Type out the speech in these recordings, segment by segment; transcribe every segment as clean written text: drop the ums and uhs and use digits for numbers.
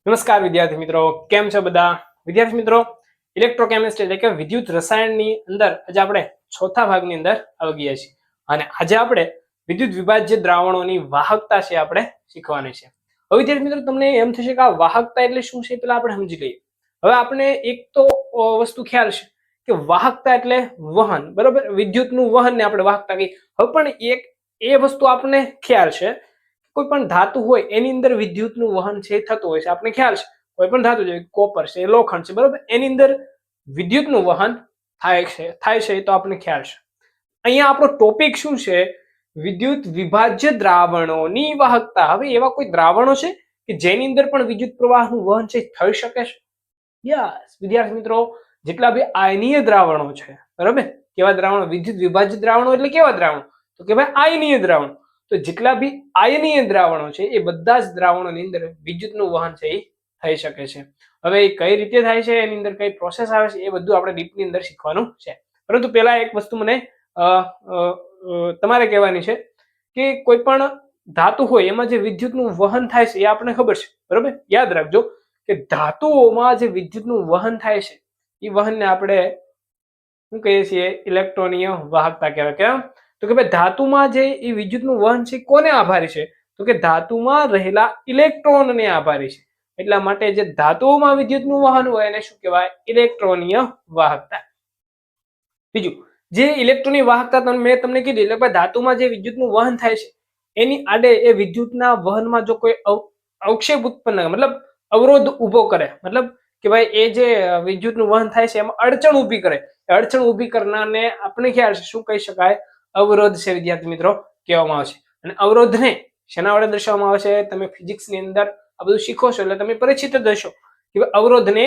નમસ્કાર વિદ્યાર્થી મિત્રો, કેમ છો બધા? વિદ્યાર્થી મિત્રો, ઇલેક્ટ્રોકેમિસ્ટ્રી એટલે કે વિદ્યુત રસાયણની અંદર આજે આપણે ચોથા ભાગની અંદર આવી ગયા છીએ અને આજે આપણે વિદ્યુત વિભાજ્ય દ્રાવણોની વાહકતા છે આપણે શીખવાની છે. હવે વિદ્યાર્થી મિત્રો, તમને એમ થશે કે આ વાહકતા એટલે શું છે, પેલા આપણે સમજી લઈએ. હવે આપણે એક તો વસ્તુ ખ્યાલ છે કે વાહકતા એટલે વહન, બરોબર? વિદ્યુતનું વહન ને આપણે વાહકતા કહીએ. હવે પણ એક એ વસ્તુ આપણને ખ્યાલ છે, કોઈ પણ ધાતુ હોય એની અંદર વિદ્યુતનું વહન છે થતું હોય છે, આપણે ખ્યાલ છે. કોઈ પણ ધાતુ છે, કોપર છે, લોખંડ છે, બરોબર, એની અંદર વિદ્યુતનું વહન થાય છે તો આપણને ખ્યાલ છે. અહીંયા આપણો ટોપિક શું છે? વિદ્યુત વિભાજ્ય દ્રાવણોની વાહકતા. હવે એવા કોઈ દ્રાવણો છે કે જેની અંદર પણ વિદ્યુત પ્રવાહનું વહન છે થઈ શકે છે? યસ વિદ્યાર્થી મિત્રો, જેટલા બી આયનીય દ્રાવણો છે, બરોબર, કેવા દ્રાવણો? વિદ્યુત વિભાજ્ય દ્રાવણો એટલે કેવા દ્રાવણો? તો કે ભાઈ આયનીય દ્રાવણો. તો જેટલા બી આયનીય દ્રાવણો છે એ બધા જ દ્રાવણોની અંદર વિદ્યુતનું વહન છે એ થઈ શકે છે. હવે એ કઈ રીતે થાય છે, એની અંદર કઈ પ્રોસેસ આવે છે, એ બધું આપણે ડીપની અંદર શીખવાનું છે. પરંતુ પહેલા એક વસ્તુ મને તમારે કહેવાની છે કે કોઈ પણ ધાતુ હોય એમાં જે વિદ્યુતનું વહન થાય છે એ આપણને ખબર છે, બરોબર? યાદ રાખજો કે ધાતુઓમાં જે વિદ્યુતનું વહન થાય છે એ વહનને આપણે શું કહીએ છીએ? ઇલેક્ટ્રોનીય વાહકતા કહેવાય. કેમ? તો કે ભાઈ ધાતુમાં જે એ વિદ્યુતનું વહન છે કોને આભારી છે? તો કે ધાતુમાં રહેલા ઇલેક્ટ્રોનને આભારી છે. એટલા માટે જે ધાતુઓમાં વિદ્યુતનું વહન હોય એને શું કહેવાય? ઇલેક્ટ્રોનીય વાહકતા. બીજું, જે ઇલેક્ટ્રોનીય વાહકતા મેં તમને કીધી, એટલે ભાઈ ધાતુમાં જે વિદ્યુતનું વહન થાય છે એની આડે એ વિદ્યુતના વહનમાં જો કોઈ અવક્ષેપ ઉત્પન્ન, મતલબ અવરોધ ઉભો કરે, મતલબ કે ભાઈ એ જે વિદ્યુતનું વહન થાય છે એમાં અડચણ ઊભી કરે, અડચણ ઊભી કરનારને આપણે ખ્યાલ છે શું કહી શકાય? અવરોધ છે વિદ્યાર્થી મિત્રો કહેવામાં આવે છે. અને અવરોધને શેના વડે દર્શાવવામાં આવે છે? તમે ફિઝિક્સની અંદર આ બધું શીખો છો એટલે તમે પરિચિત જ હશો કે અવરોધને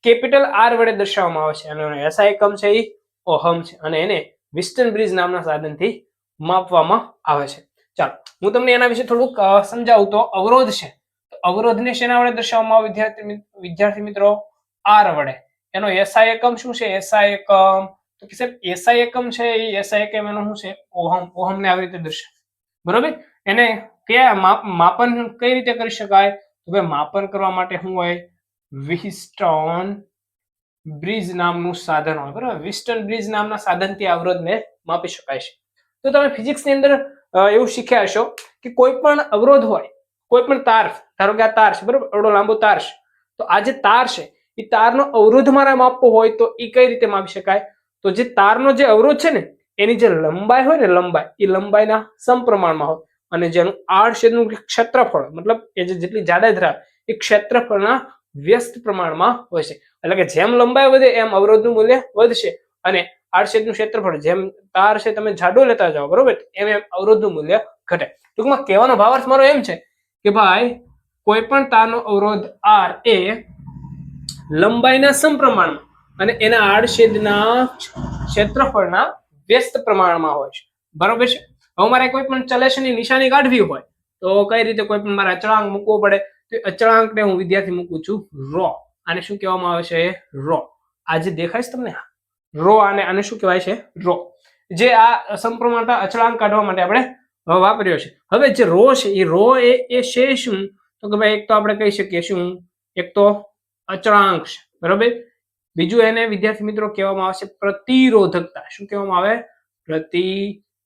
કેપિટલ આર વડે દર્શાવવામાં આવે છે અને એસઆઈ એકમ છે એ ઓહમ છે અને એને વિસ્ટન બ્રિજ નામના સાધનથી માપવામાં આવે છે. ચાલો હું તમને એના વિશે થોડુંક સમજાવું. તો અવરોધ છે, તો અવરોધને શેના વડે દર્શાવવામાં આવે વિદ્યાર્થી મિત્રો? આર વડે. એનો એસઆઈ એકમ શું છે? એસઆઈ એકમ તો કે સાહેબ એસઆઈ એકમ છે એ એસઆઈ એકમ એનો શું છે? ઓહમ. ઓહમને આવી રીતે દર્શાવે, બરોબર. એને કયા માપન કઈ રીતે કરી શકાય? તો ભાઈ માપન કરવા માટે શું હોય? વિસ્ટન બ્રિજ નામનું સાધન હોય, બરાબર. વિસ્ટન બ્રિજ નામના સાધનથી અવરોધને માપી શકાય છે. તો તમે ફિઝિક્સની અંદર એવું શીખ્યા હશો કે કોઈ પણ અવરોધ હોય, કોઈ પણ તાર, ધારો કે આ તાર છે, બરોબર, એવડો લાંબો તાર છે, તો આ જે તાર છે એ તારનો અવરોધ મારે માપવો હોય તો એ કઈ રીતે માપી શકાય? તો જે તારનો જે અવરોધ છે ને એની જે લંબાઈ હોય ને, લંબાઈ, એ લંબાઈના સમપ્રમાણમાં હોય અને જેનું આડછેદનું ક્ષેત્રફળ, મતલબ એ જેટલી જાડાઈ ધરાવે એ ક્ષેત્રફળના વ્યસ્ત પ્રમાણમાં હોય છે. એટલે કે જેમ લંબાઈ વધે એમ અવરોધનું મૂલ્ય વધશે અને આડછેદનું ક્ષેત્રફળ જેમ તાર છે તમે જાડો લેતા જાઓ, બરોબર, એમ એમ અવરોધનું મૂલ્ય ઘટે. ટૂંકમાં કહેવાનો ભાવાર્થ મારો એમ છે કે ભાઈ કોઈ પણ તારનો અવરોધ આર એ લંબાઈના સમપ્રમાણમાં અને એના આડછેદના ક્ષેત્રફળના વ્યસ્ત પ્રમાણમાં હોય છે, બરોબર છે. હવે મારે કોઈ પણ ચલેશની નિશાની કાઢવી હોય તો કઈ રીતે? કોઈ પણ મારે અચળાંક મૂકવો પડે તો અચળાંકને હું વિદ્યાર્થી મૂકું છું રો. આને શું કહેવામાં આવે છે? રો. આ જે દેખાય છે તમને રો, આને શું કહેવાય છે? રો. જે આ સમપ્રમાણતા અચળાંક કાઢવા માટે આપણે વાપર્યો છે. હવે જે રો છે એ રો એ છે શું? તો કે ભાઈ એક તો આપણે કહી શકીએ શું? એક તો અચળાંક છે, બરોબર. બીજું એને વિદ્યાર્થી મિત્રો કહેવામાં આવે છે પ્રતિરોધકતા. શું કહેવામાં આવે? પ્રતિરોધકતા.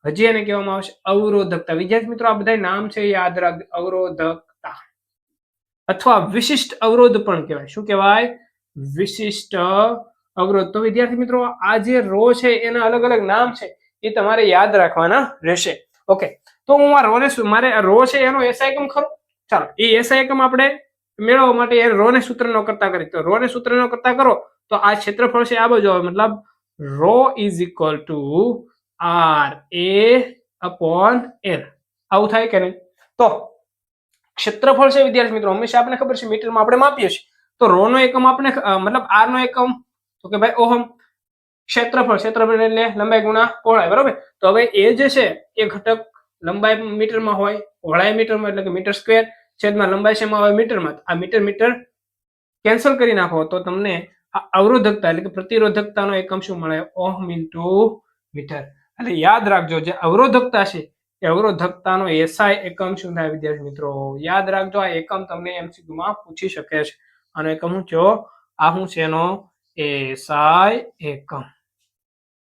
હજી એને કહેવામાં આવે છે અવરોધકતા. વિદ્યાર્થી મિત્રો આ બધા નામ છે યાદ રાખજો. અવરોધકતા અથવા વિશિષ્ટ અવરોધ પણ કહેવાય. શું કહેવાય? વિશિષ્ટ અવરોધ. તો વિદ્યાર્થી મિત્રો આ જે રો છે એના અલગ અલગ નામ છે એ તમારે યાદ રાખવાના રહેશે. ઓકે, તો હું આ રોને મારે આ રો છે એનો એસઆઈ એકમ ખરો. ચાલો એ એસઆઈ એકમ આપણે મેળવવા માટે એ રો ને સૂત્રનો કરતા કરી. તો રો ને સૂત્રનો કરતા કરો તો આ ક્ષેત્રફળ છે આ બાજુ આવે, મતલબ rho is equal to R A upon L. આવું થાય કે નહીં? તો ક્ષેત્રફળ છે વિદ્યાર્થી મિત્રો હંમેશા આપણે ખબર છે મીટરમાં આપણે માપીએ છીએ. તો રો નો એકમ આપણે મતલબ આર નો એકમ તો કે ભાઈ ઓહમ. ક્ષેત્રફળ એટલે લંબાઈ ગુણા પહોળાઈ, બરોબર. તો હવે એ જે છે એ ઘટક લંબાઈ મીટરમાં હોય, પહોળાઈ મીટરમાં, એટલે કે મીટર સ્ક્વેર, છેદમાં લંબાઈ શેમાં હોય? મીટરમાં. આ મીટર કેન્સલ કરી નાખો તો તમને આ અવરોધકતા એટલે કે પ્રતિરોધકતાનો એકમ શું મળે? Ohm into metre. એટલે યાદ રાખજો જે અવરોધકતા છે કે અવરોધકતાનો એસઆઈ એકમ શું થાય વિદ્યાર્થી મિત્રો? યાદ રાખજો, આ એકમ તમને MCQ માં પૂછી શકે છે. આનો એકમ શું થયો? આ શું છે એનો એસઆઈ એકમ.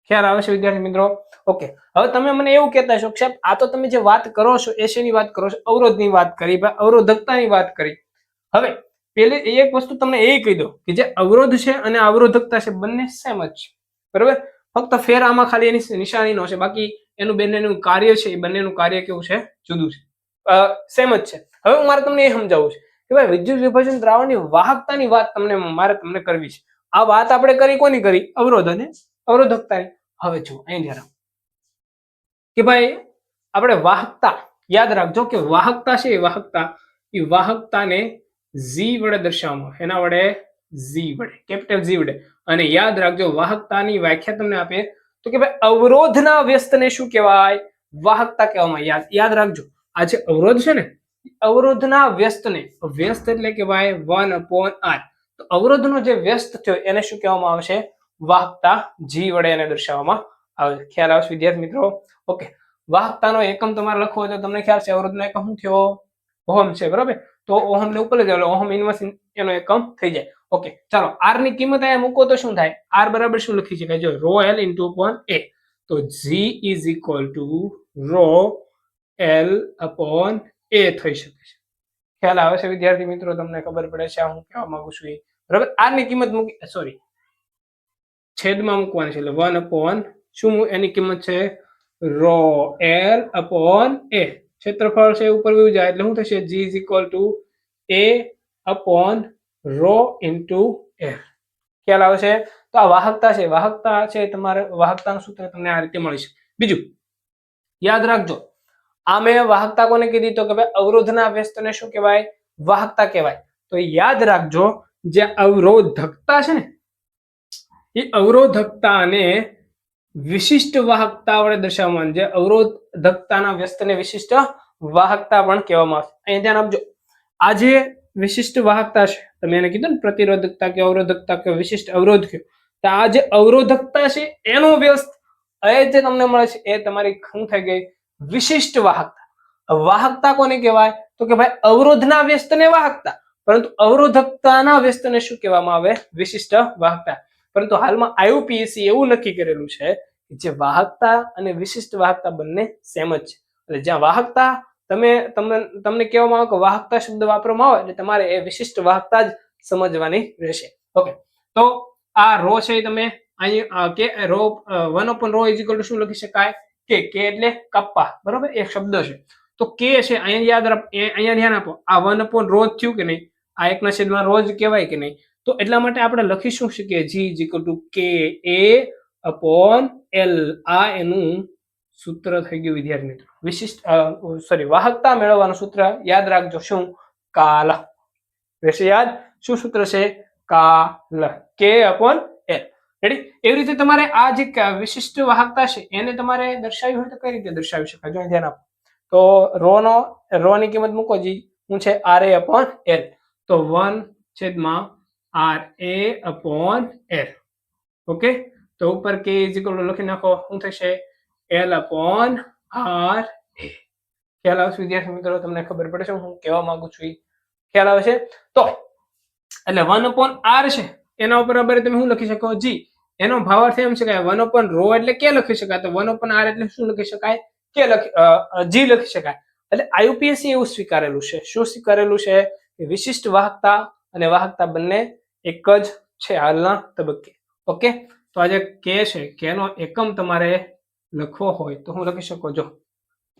ખ્યાલ આવે છે વિદ્યાર્થી મિત્રો? ઓકે, હવે તમે મને એવું કહેતા છો કે સાહેબ આ તો તમે જે વાત કરો છો એ શેની વાત કરો છો? અવરોધની વાત કરી, અવરોધકતાની વાત કરી. હવે પેલી એક વસ્તુ તમને એ કહી દો કે જે અવરોધ છે અને અવરોધકતા છે બંને સેમ જ છે, બરાબર? ફક્ત ફેર આમાં ખાલી એની નિશાનીનો છે, બાકી એનું બંનેનું કાર્ય છે એ બંનેનું કાર્ય કેવું છે? જુદું છે, સેમ જ છે. હવે મારે તમને એ સમજાવવું છે કે ભાઈ વિદ્યુત વિભાજન દ્રાવણની વાહકતાની વાત મારે તમને કરવી છે. આ વાત આપણે કરી કોની કરી? અવરોધ અને અવરોધકતાની. હવે જો અહીં ધ્યાન આપો કે ભાઈ આપણે વાહકતા યાદ રાખજો કે વાહકતા છે એ વાહકતાને ઝી વડે દર્શાવવામાં, એના વડે ઝી વડે, કેપિટલ ઝી વડે. અને યાદ રાખજો વાહકતાની વ્યાખ્યા તમને આપે તો કે ભાઈ અવરોધના વ્યસ્તને શું કહેવાય? વાહકતા કહેવામાં. યાદ રાખજો આ જે અવરોધ છે ને અવરોધના વ્યસ્તને, વ્યસ્ત એટલે કે ભાઈ 1/r. તો અવરોધનો જે વ્યસ્ત થયો એને શું કહેવામાં આવશે? વાહકતા જી વડે એને દર્શાવવામાં આવે. ખ્યાલ આવશે વિદ્યાર્થી મિત્રો? ઓકે, વાહકતાનો એકમ તમારે લખવો હોય તો તમને ખ્યાલ છે અવરોધનો એકમ શું થયો? ઓહમ છે, બરાબર? તો ઓહમ ને ઉપર જ એટલે ઓહમ ઇન્વર્સ એનો એકમ થઈ જાય. ઓકે, ચાલો આર ની કિંમત અહીંયા મૂકો તો શું થાય? આર બરાબર શું લખી શકાય? જો rho L into upon A. તો G is equal to rho L upon A થઈ શકે છે. ખ્યાલ આવે છે વિદ્યાર્થી મિત્રો? તમને ખબર પડે છે હું કહેવા માંગુ છું એ, બરાબર? આર ની કિંમત મૂકી, સોરી, છેદમાં મૂકવાની છે એટલે 1/, શું એની કિંમત છે? Rho L upon A. ક્ષેત્રફળ છે ઉપર વયું જાય એટલે શું થશે? G is equal to A upon rho into A. ખ્યાલ આવે છે? તો આ વાહકતા છે, વાહકતા છે તમારે વાહકતાનું સૂત્ર તમને આ રીતે મળી છે. બીજું યાદ રાખજો, આ મેં વાહકતા કોને કીધી? તો કે ભાઈ અવરોધના વ્યસ્તને શું કહેવાય? વાહકતા કહેવાય. તો યાદ રાખજો જે અવરોધકતા છે ને એ અવરોધકતાને વિશિષ્ટ વાહકતા વડે દર્શાવવામાં, જે અવરોધકતાના વ્યસ્તને વિશિષ્ટ વાહકતા પણ કહેવામાં આવે. અહીં ધ્યાન આપજો, આ જે વિશિષ્ટ વાહકતા છે તમે એને કીધું ને પ્રતિરોધકતા કે અવરોધકતા કે વિશિષ્ટ અવરોધ કે, તો આ જે અવરોધકતા છે એનો વ્યસ્ત એ જે તમને મળે છે એ તમારી શું થઈ ગઈ? વિશિષ્ટ વાહકતા. વાહકતા કોને કહેવાય? તો કે ભાઈ અવરોધના વ્યસ્તને વાહકતા, પરંતુ અવરોધકતાના વ્યસ્તને શું કહેવામાં આવે? વિશિષ્ટ વાહકતા. પરંતુ હાલમાં આઈયુપીએસસી એવું નક્કી કરેલું છે કે જે વાહકતા અને વિશિષ્ટ વાહકતા બંને સેમ જ છે. એટલે જ્યાં વાહકતા તમને કહેવામાં આવે કે વાહકતા શબ્દ વાપરવામાં આવે એટલે તમારે એ વિશિષ્ટ વાહકતા જ સમજવાની રહેશે. ઓકે, તો આ રો છે તમે અહીં કે રો 1/ρ ઇઝ શું લખી શકાય? કે એટલે કપ્પા, બરોબર? એક શબ્દ છે તો કે છે અહીંયા યાદ રાખ, અહીંયા ધ્યાન આપો, આ 1/ρ થયું કે નહીં? આ એકના છેદમાં રો જ કહેવાય કે નહીં? તો એટલા માટે આપણે લખી શું શકીએ? જી ઇઝ ઇક્વલ ટુ કે એ અપોન એલ. આ એનું સૂત્ર થઈ ગયું વિદ્યાર્થી મિત્રો. વિશિષ્ટ વાહકતા મેળવવાનું સૂત્ર યાદ રાખજો, શું? કાલ. રહેશે યાદ? શું સૂત્ર છે? કાલ, કે અપોન એલ. રેડી? એવી રીતે તમારે આ જે વિશિષ્ટ વાહકતા છે એને તમારે દર્શાવી હોય તો કઈ રીતે દર્શાવી શકાય? જો ધ્યાન આપો, તો રો ની કિંમત મૂકો જી, શું છે? R A upon L. તો 1/RA/L. ઓકે, તો ઉપર k ઇઝ ઇક્વલ ટુ લખી નાખો, શું થશે? L upon R A. ખ્યાલ આવશે વિદ્યાર્થી મિત્રો? તમને ખબર પડે છે હું કહેવા માંગુ છું? ખ્યાલ આવે છે? તો એટલે 1/R છે એના ઉપર તમે શું લખી શકો? જી. એનો ભાવાર્થ એમ છે કે 1/ρ એટલે કે લખી શકાય, તો 1/R એટલે શું લખી શકાય? કે જી લખી શકાય. એટલે આઈયુપીએસસી એવું સ્વીકારેલું છે. શું સ્વીકારેલું છે? વિશિષ્ટ વાહકતા અને વાહકતા બંને એક જ છે હાલના તબક્કે. ઓકે, તો આ જે કે છે કેનો એકમ તમારે લખવો હોય તો હું લખી શકો? જો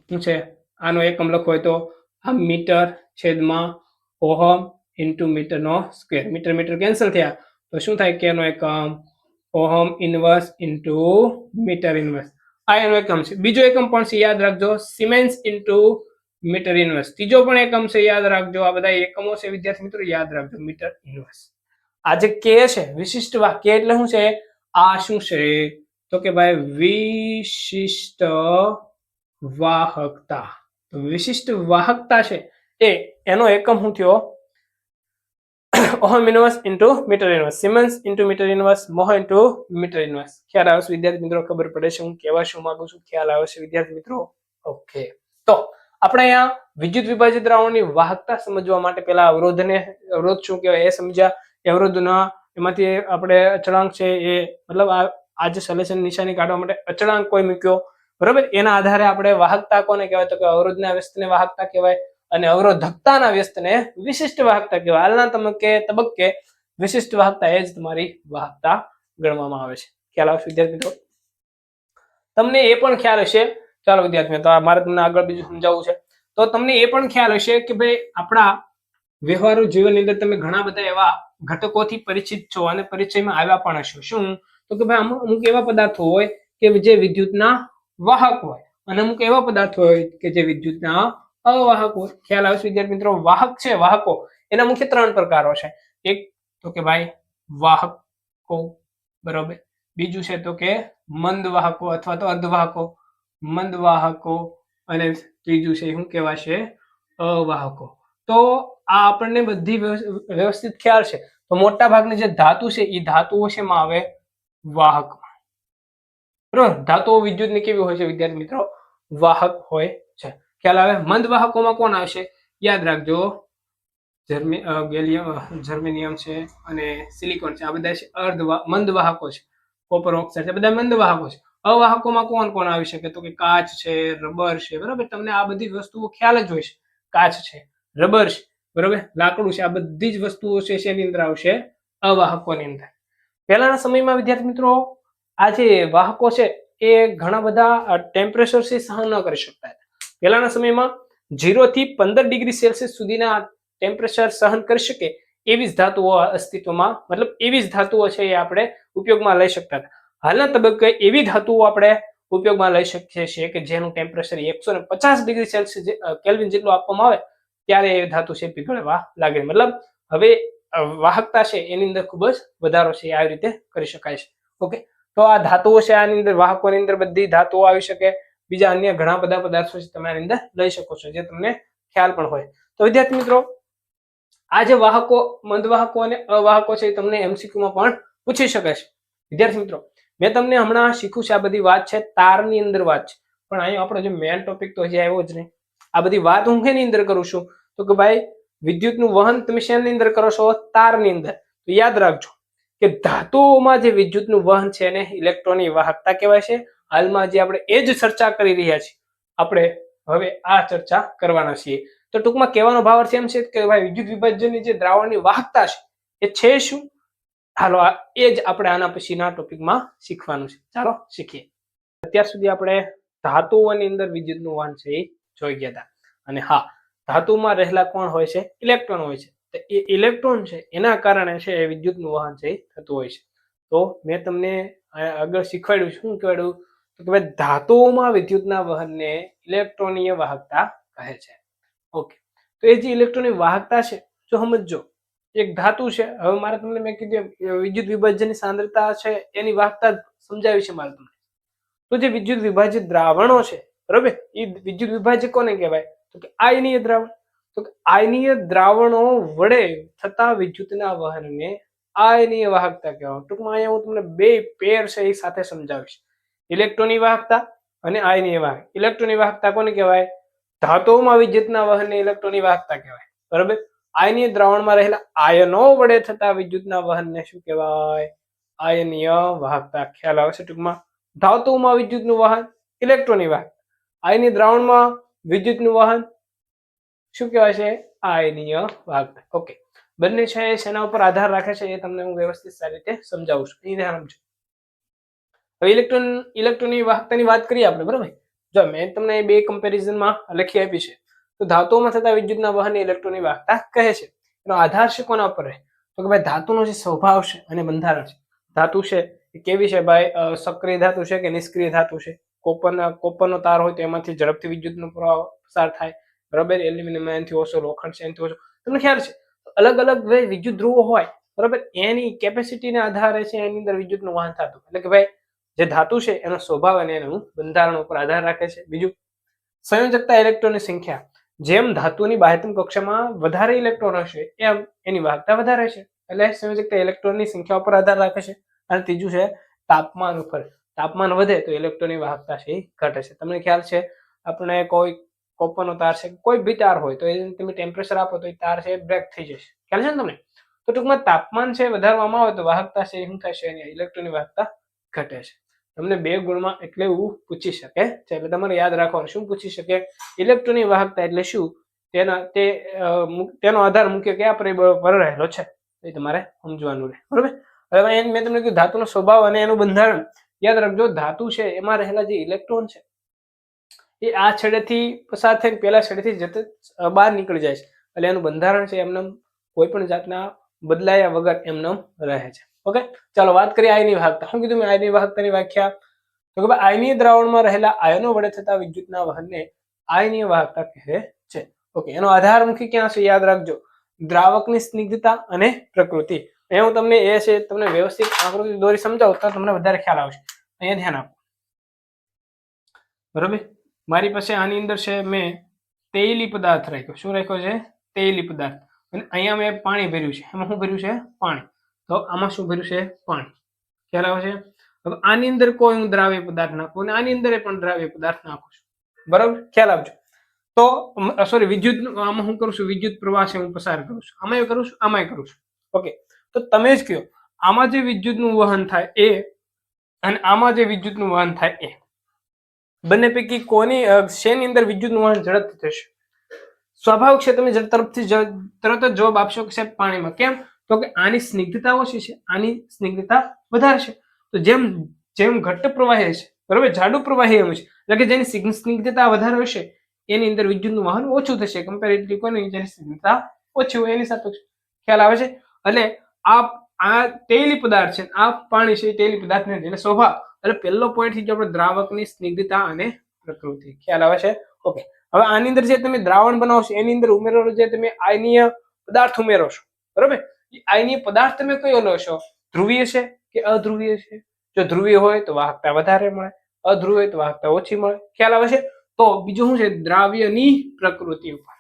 શું છે આનો એકમ લખવો હોય તો આ મીટર છેદમાં ઓહમ ઇન્ટુ મીટરનો સ્ક્વેર. મીટર કેન્સલ થયા તો શું થાય? કેનો એકમ ohm inverse into metre inverse. આ એનો એકમ છે. બીજો એકમ પણ છે, યાદ રાખજો, સિમેન્સ ઇન્ટુ મીટર ઇન્વર્સ. ત્રીજો પણ એકમ છે, યાદ રાખજો. આ બધા એકમો છે વિદ્યાર્થી મિત્રો, યાદ રાખજો. Metre inverse. આ જે કે છે વિશિષ્ટ વાહક એટલે શું છે? આ શું છે? તો કે ભાઈ વિશિષ્ટ વાહકતા. તો વિશિષ્ટ વાહકતા છે એનો એકમ શું થયો? Ohm inverse into metre inverse, siemens into metre inverse, mho into metre inverse. ખ્યાલ આવે છે વિદ્યાર્થી મિત્રો? ખબર પડે છે હું કહેવા શું માંગુ છું? ખ્યાલ આવે છે વિદ્યાર્થી મિત્રો? ઓકે, તો આપણે અહીંયા વિદ્યુત વિભાજિત દ્રાવણની વાહકતા સમજવા માટે પેલા અવરોધ શું કહેવાય એ સમજ્યા. અવરોધના એમાંથી આપણે અચળાંક છે એ મતલબ આ જે સલેશન નિશાની કાઢવા માટે અચળાંક કોઈ મૂક્યો, બરોબર. એના આધારે આપણે વાહકતા કોને કહેવાય તો કે અવરોધના વ્યસ્તને વાહકતા કહેવાય અને અવરોધકતાના વ્યસ્તને વિશિષ્ટ વાહકતા કહેવાય. હાલના તબક્કે વિશિષ્ટ વાહકતા એ જ તમારી વાહકતા ગણવામાં આવે છે. ખ્યાલ આવશે વિદ્યાર્થી મિત્રો? તમને એ પણ ખ્યાલ હશે, ચાલો વિદ્યાર્થી મિત્રો મારે તમને આગળ બીજું સમજાવવું છે. તો તમને એ પણ ખ્યાલ હશે કે ભાઈ આપણા વ્યવહારુ જીવનની અંદર તમે ઘણા બધા એવા ઘટકોથી પરિચિત છો અને પરિચયમાં આવ્યા પણ હશો. શું? તો કે ભાઈ અમુક એવા પદાર્થો હોય કે જે વિદ્યુતના વાહક હોય અને અમુક એવા પદાર્થો હોય કે જે વિદ્યુતના અવાહક હોય. ખ્યાલ આવે છે વિદ્યાર્થી મિત્રો? વાહક છે, વાહકો એના મુખ્ય 3 પ્રકારો છે. એક તો કે ભાઈ વાહકો, બરોબર. બીજું છે તો કે મંદ વાહકો અથવા તો અર્ધવાહકો, મંદ વાહકો, અને ત્રીજું છે શું કહેવાશે? અવાહકો. તો આ આપણને બધી વ્યવસ્થિત ખ્યાલ છે. તો મોટા ભાગની જે ધાતુ છે એ ધાતુઓ શેમાં આવે? વાહક. બરોબર. ધાતુઓ વિદ્યુતની કેવી હોય છે વિદ્યાર્થી મિત્રો? વાહક હોય છે. ખ્યાલ આવે? મંદ વાહકોમાં કોણ આવશે? યાદ રાખજો, જર્મેનિયમ છે અને સિલિકોન છે, આ બધા છે મંદ વાહકો છે. કોપર ઓક્સાઇડ છે, બધા મંદ વાહકો છે. અવાહકોમાં કોણ કોણ આવી શકે તો કે કાચ છે, રબર છે, બરાબર. તમને આ બધી વસ્તુઓ ખ્યાલ જ હોય છે. કાચ છે, રબર છે, બરોબર, લાકડું છે, આ બધી જ વસ્તુઓ છે શેની અંદર આવશે? અવાહકોની અંદર. પહેલાના સમયમાં વિદ્યાર્થી મિત્રો આ જે વાહકો છે એ ઘણા બધા ટેમ્પરેચરથી સહન ન કરી શકતા હતા. પહેલાના સમયમાં 0 થી 15 ડિગ્રી સેલ્સિયસ સુધીના ટેમ્પરેચર સહન કરી શકે એવી જ ધાતુઓ અસ્તિત્વમાં, મતલબ એવી જ ધાતુઓ છે એ આપણે ઉપયોગમાં લઈ શકતા હતા. હાલના તબક્કે એવી ધાતુઓ આપણે ઉપયોગમાં લઈ શકીએ છીએ કે જેનું ટેમ્પરેચર 150 ડિગ્રી સેલ્સિયસ કેલ્વિન જેટલું આપવામાં આવે ત્યારે એ ધાતુ છે પીગળવા લાગે. મતલબ હવે વાહકતા છે એની અંદર ખૂબ જ વધારો છે, આવી રીતે કરી શકાય છે. ઓકે, તો આ ધાતુઓ છે આની અંદર, વાહકોની અંદર બધી ધાતુઓ આવી શકે. બીજા અન્ય ઘણા બધા પદાર્થો છે તમે આની અંદર લઈ શકો છો જે તમને ખ્યાલ પણ હોય. તો વિદ્યાર્થી મિત્રો આ જે વાહકો, મંદ વાહકો અને અવાહકો છે એ તમને MCQ માં પણ પૂછી શકે છે. વિદ્યાર્થી મિત્રો મેં તમને હમણાં શીખ્યું છે, આ બધી વાત છે તારની અંદર વાત છે, પણ અહીંયા આપણો જે મેઇન ટોપિક તો હજી આવ્યો જ નહીં. આ બધી વાત હું શેની અંદર કરું છું તો કે ભાઈ વિદ્યુતનું વહન તમે શેની અંદર કરો છો? તારની અંદર. તો યાદ રાખજો કે ધાતુઓમાં જે વિદ્યુતનું વહન છે એને ઇલેક્ટ્રોનની વાહકતા કહેવાય છે. હાલમાં જે આપણે એ જ ચર્ચા કરી રહ્યા છીએ, આપણે હવે આ ચર્ચા કરવાના છીએ. તો ટૂંકમાં કહેવાનો ભાવાર્થ એમ છે કે ભાઈ વિદ્યુત વિભાજનની જે દ્રાવણની વાહકતા છે એ છે શું? હાલો એ જ આપણે આના પછીના ટોપિકમાં શીખવાનું છે. ચાલો શીખીએ. અત્યાર સુધી આપણે ધાતુઓની અંદર વિદ્યુતનું વહન છે એ જોઈ ગયા હતા. અને હા, ધાતુમાં રહેલા કોણ હોય છે? ઇલેક્ટ્રોન હોય છે. તો એ ઇલેક્ટ્રોન છે એના કારણે છે એ વિદ્યુતનું વહન છે એ થતું હોય છે. તો મેં તમને આગળ શીખવાડ્યું, શું કહેવાડ્યું તો કે ભાઈ ધાતુઓમાં વિદ્યુતના વહનને ઇલેક્ટ્રોનીય વાહકતા કહે છે. ઓકે, તો એ જે ઇલેક્ટ્રોનની વાહકતા છે જો સમજો, એક ધાતુ છે. હવે મારે તમને મેં કીધું વિદ્યુત વિભાજનની સાંદ્રતા છે એની વાહકતા સમજાવી છે મારે તમને. તો જે વિદ્યુત વિભાજિત દ્રાવણો છે, બરોબર, એ વિદ્યુત વિભાજક કોને કહેવાય તો કે આયનીય દ્રાવણ. તો આયનીય દ્રાવણો વડે થતા વિદ્યુતના વહનને આયનીય વાહકતા કહેવાય. ટૂંકમાં અહીંયા હું તમને બે પેર છે એ સાથે સમજાવીશ, ઇલેક્ટ્રોનની વાહકતા અને આયનીય વાહક. ઇલેક્ટ્રોનની વાહકતા કોને કહેવાય? ધાતુઓમાં વિદ્યુતના વહનને ઇલેક્ટ્રોનની વાહકતા કહેવાય, બરોબર. આયનીય દ્રાવણમાં રહેલા આયનો વડે થતા વિદ્યુતના વહનને શું કહેવાય? આયનીય વાહકતા. ખ્યાલ આવે છે? ટૂંકમાં ધાતુઓમાં વિદ્યુતનું વહન ઇલેક્ટ્રોનની વાહકતા, આયનીય દ્રાવણમાં વિદ્યુતનું વહન શું કહેવાય છે? આયનીય વાહકતા. ઓકે, બંને છે એ શેના ઉપર આધાર રાખે છે એ તમને હું વ્યવસ્થિત સારી રીતે સમજાવું છું. અહીં ધ્યાન આપજો. હવે ઇલેક્ટ્રોનની વાહકતાની વાત કરીએ આપણે, બરોબર. જો મેં તમને બે કમ્પેરિઝનમાં લખી આપી છે. તો ધાતુઓમાં થતા વિદ્યુતના વહનને ઇલેક્ટ્રોનની વાહકતા કહે છે. એનો આધાર છે કોના ઉપર રહે તો કે ભાઈ ધાતુનો જે સ્વભાવ છે અને બંધારણ છે. ધાતુ છે એ કેવી છે ભાઈ? સક્રિય ધાતુ છે કે નિષ્ક્રિય ધાતુ છે? કોપરનો તાર હોય તો એમાંથી ઝડપથી વિદ્યુતનો પ્રવાહ પસાર થાય, બરાબર. એલ્યુમિનિયમ એનાથી ઓછો, લોખંડ છે એનાથી ઓછો. તમને ખ્યાલ છે અલગ અલગ વિદ્યુત ધ્રુવો હોય, બરાબર, એની કેપેસિટીના આધારે છે એની અંદર વિદ્યુતનું વહન થતું. એટલે કે ભાઈ જે ધાતુ છે એનો સ્વભાવ અને એનું બંધારણ ઉપર આધાર રાખે છે. બીજું, સંયોજકતા ઇલેક્ટ્રોનની સંખ્યા. જેમ ધાતુની બાહ્યતમ કક્ષામાં વધારે ઇલેક્ટ્રોન હશે એમ એની વાહકતા વધારે છે, એટલે સંયોજકતા ઇલેક્ટ્રોનની સંખ્યા ઉપર આધાર રાખે છે. અને ત્રીજું છે તાપમાન ઉપર. તાપમાન વધે તો ઇલેક્ટ્રોનની વાહકતા છે એ ઘટે છે. તમને ખ્યાલ છે આપણે કોઈ કોપરનો તાર છે, કોઈ બી તાર હોય તો એ તમે ટેમ્પરેચર આપો તો એ તાર છે બ્રેક થઈ જશે. ખ્યાલ છે ને તમને? તો ટૂંકમાં તાપમાન છે વધારવામાં આવે તો વાહકતા છે શું થશે, એની ઇલેક્ટ્રોનની વાહકતા ઘટે છે. તમને 2 ગુણમાં એટલે એવું પૂછી શકે છે, એટલે તમારે યાદ રાખવાનું. શું પૂછી શકે? ઇલેક્ટ્રોનની વાહકતા એટલે શું, તેનો આધાર મુખ્ય કયા પરિબળ પર રહેલો છે, એ તમારે સમજવાનું રહે. બરોબર. હવે મેં તમને કીધું ધાતુનો સ્વભાવ અને એનું બંધારણ. યાદ રાખજો, ધાતુ છે એમાં રહેલા જે ઇલેક્ટ્રોન છે એ આ છેડેથી પસાર થઈને પેલા છેડેથી બહાર નીકળી જાય છે, એટલે એનું બંધારણ છે એમને કોઈ પણ જાતના બદલાયા વગર એમને રહે છે. ઓકે, ચાલો વાત કરીએ આયનીય વાહકતા. શું કીધું મેં આયનીય વાહકતાની વ્યાખ્યા? તો કે આયનીય દ્રાવણમાં રહેલા આયનો વડે થતા વિદ્યુતના વહનને આયનીય વાહકતા કહે છે. ઓકે, એનો આધાર મુખ્ય ક્યાં છે? યાદ રાખજો, દ્રાવકની સ્નિગ્ધતા અને પ્રકૃતિ. અહીંયા હું તમને એ છે તમને વ્યવસ્થિત આકૃતિ દોરી સમજાવું તો તમને વધારે ખ્યાલ આવશે. અહીંયા ધ્યાન આપો. બરોબર, મારી પાસે આની અંદર છે મેં તેલી પદાર્થ રાખ્યો. શું રાખ્યો છે? તેલી પદાર્થ. અને અહીંયા મેં પાણી ભર્યું છે. એમાં શું ભર્યું છે? પાણી. તો આમાં શું ભર્યું છે? પાણી. ખ્યાલ આવે છે? હવે આની અંદર કોઈ હું દ્રાવ્ય પદાર્થ નાખું અને આની અંદર પણ દ્રાવ્ય પદાર્થ નાખું છું. બરાબર, ખ્યાલ આપજો. તો સોરી, વિદ્યુત આમાં હું કરું છું, વિદ્યુત પ્રવાહ છે હું પસાર કરું છું. આમાંય કરું છું, આમાંય કરું છું. ઓકે, તો તમે જ કહો, આમાં જે વિદ્યુતનું વહન થાય એ અને આમાં જે વિદ્યુતનું વહન થાય એ બંને પૈકી કોની શેની અંદર વિદ્યુતનું વહન ઝડપથી થશે? સ્વાભાવિક છે તમે તરત જ જવાબ આપશો કે સાહેબ પાણીમાં. કેમ? તો કે આની સ્નિગ્ધતા ઓછી છે, આની સ્નિગ્ધતા વધારે છે. તો જેમ જેમ ઘટ્ટ પ્રવાહી છે, બરોબર, જાડુ પ્રવાહી એમ છે, એટલે કે જેની સ્નિગ્ધતા વધારે હશે એની અંદર વિદ્યુતનું વહન ઓછું થશે કમ્પેરેટિવલી કોની જેની સ્નિગ્ધતા ઓછી હોય એની સાથે. ખ્યાલ આવે છે? એટલે આ તેલી પદાર્થ છે, આ પાણી છે, તેલી પદાર્થ નથી. એટલે સ્વભાવ એટલે પહેલો પોઈન્ટ થઈ ગયો આપણે દ્રાવકની સ્નિગ્ધતા અને પ્રકૃતિ. ખ્યાલ આવે છે? ઓકે, હવે આની અંદર જે તમે દ્રાવણ બનાવશો એની અંદર ઉમેરો જે તમે આયનીય પદાર્થ ઉમેરો છો, બરોબર, એ આયનીય પદાર્થ તમે કયો લો છો? ધ્રુવીય છે કે અધ્રુવીય છે? જો ધ્રુવીય હોય તો વાહકતા વધારે મળે, અધ્રુવીય હોય તો વાહકતા ઓછી મળે. ખ્યાલ આવે છે? તો બીજું શું છે? દ્રાવ્યની પ્રકૃતિ ઉપર.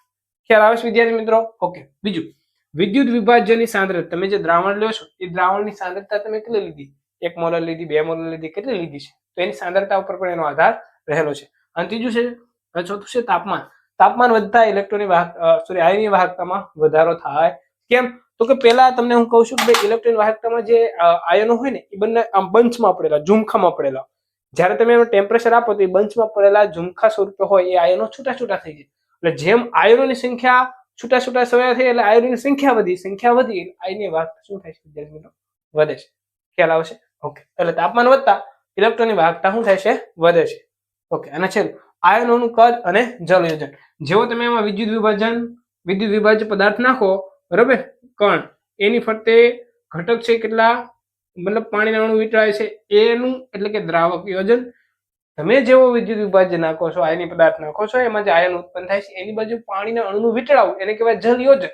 ખ્યાલ આવે છે વિદ્યાર્થી મિત્રો? ઓકે, બીજું વિદ્યુત વિભાજ્યની સાંદ્રતા. તમે જે દ્રાવણ લો છો એ દ્રાવણની સાંદ્રતા તમે કેટલી લીધી? 1 મોલર લીધી, 2 મોલર લીધી, કેટલી લીધી છે? તો એની સાંદ્રતા ઉપર પણ એનો આધાર રહેલો છે. અને ત્રીજું છે, ચોથું છે તાપમાન. તાપમાન વધતા ઇલેક્ટ્રોનની આયનીય વાહકતામાં વધારો થાય. કેમ? તો કે પહેલા તમને હું કહું છું કે ભાઈ ઇલેક્ટ્રોન વાહકતામાં જે આયનો હોય ને એ બંને આમ બંચમાં પડેલા, ઝુમખામાં પડેલા. જ્યારે તમે એનું ટેમ્પરેચર આપો તો એ બંચમાં પડેલા ઝુમખા સ્વરૂપે હોય એ આયનો છૂટા છૂટા થઈ જાય. એટલે જેમ આયનોની સંખ્યા છૂટા છૂટા સવાયા થઈ એટલે આયનોની સંખ્યા વધી આયનીય વાહકતા શું થાય છે વિદ્યાર્થી મિત્રો? વધે છે. ખ્યાલ આવે છે? ઓકે, એટલે તાપમાન વધતા ઇલેક્ટ્રોનની વાહકતા શું થાય છે? વધે છે. ઓકે, અને છેલ્લું આયનોનું કદ અને જલયોજન. જેવો તમે એમાં વિદ્યુત વિભાજ્ય પદાર્થ નાખો, બરોબર, કણ, એની ફરતે ઘટક છે કેટલા, મતલબ પાણીના અણુ વીંટળાય છે એનું એટલે કે દ્રાવક યોજન. તમે જેવો વિદ્યુત વિભાજ્ય નાખો છો, આયનીય પદાર્થ નાખો છો, એમાં જે આયન ઉત્પન્ન થાય છે એની બાજુ પાણીના અણુનું વીંટળાવું એને કહેવાય જલ યોજન.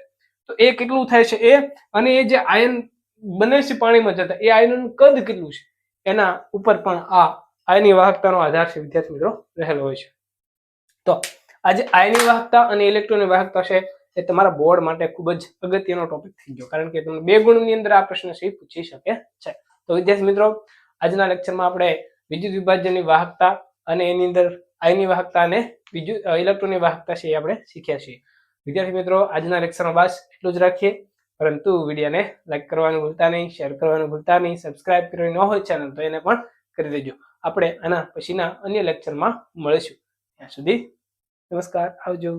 તો એ કેટલું થાય છે એ, અને એ જે આયન બને છે પાણીમાં જતા એ આયનનું કદ કેટલું છે એના ઉપર પણ આ આયનીય વાહકતાનો આધાર છે વિદ્યાર્થી મિત્રો રહેલો હોય છે. તો આજે આયનીય વાહકતા અને ઇલેક્ટ્રોનની વાહકતા છે એ તમારા બોર્ડ માટે ખૂબ જ અગત્યનો ટોપિક થઈ ગયો, કારણ કે તમને 2 ગુણની અંદર આ પ્રશ્ન છે પૂછી શકે છે. તો વિદ્યાર્થી મિત્રો, આજના લેક્ચરમાં આપણે વિદ્યુત વિભાજ્યની વાહકતા અને એની અંદર આયનીય વાહકતા અને ઇલેક્ટ્રોનની વાહકતા છે એ આપણે શીખ્યા છીએ. વિદ્યાર્થી મિત્રો, આજના લેક્ચરમાં બસ એટલું જ રાખીએ, પરંતુ વિડીયોને લાઈક કરવાનું ભૂલતા નહીં, શેર કરવાનું ભૂલતા નહીં, સબસ્ક્રાઇબ કરવાની ન હોય ચેનલ તો એને પણ કરી દેજો. આપણે આના પછીના અન્ય લેક્ચરમાં મળીશું. ત્યાં સુધી નમસ્કાર, આવજો.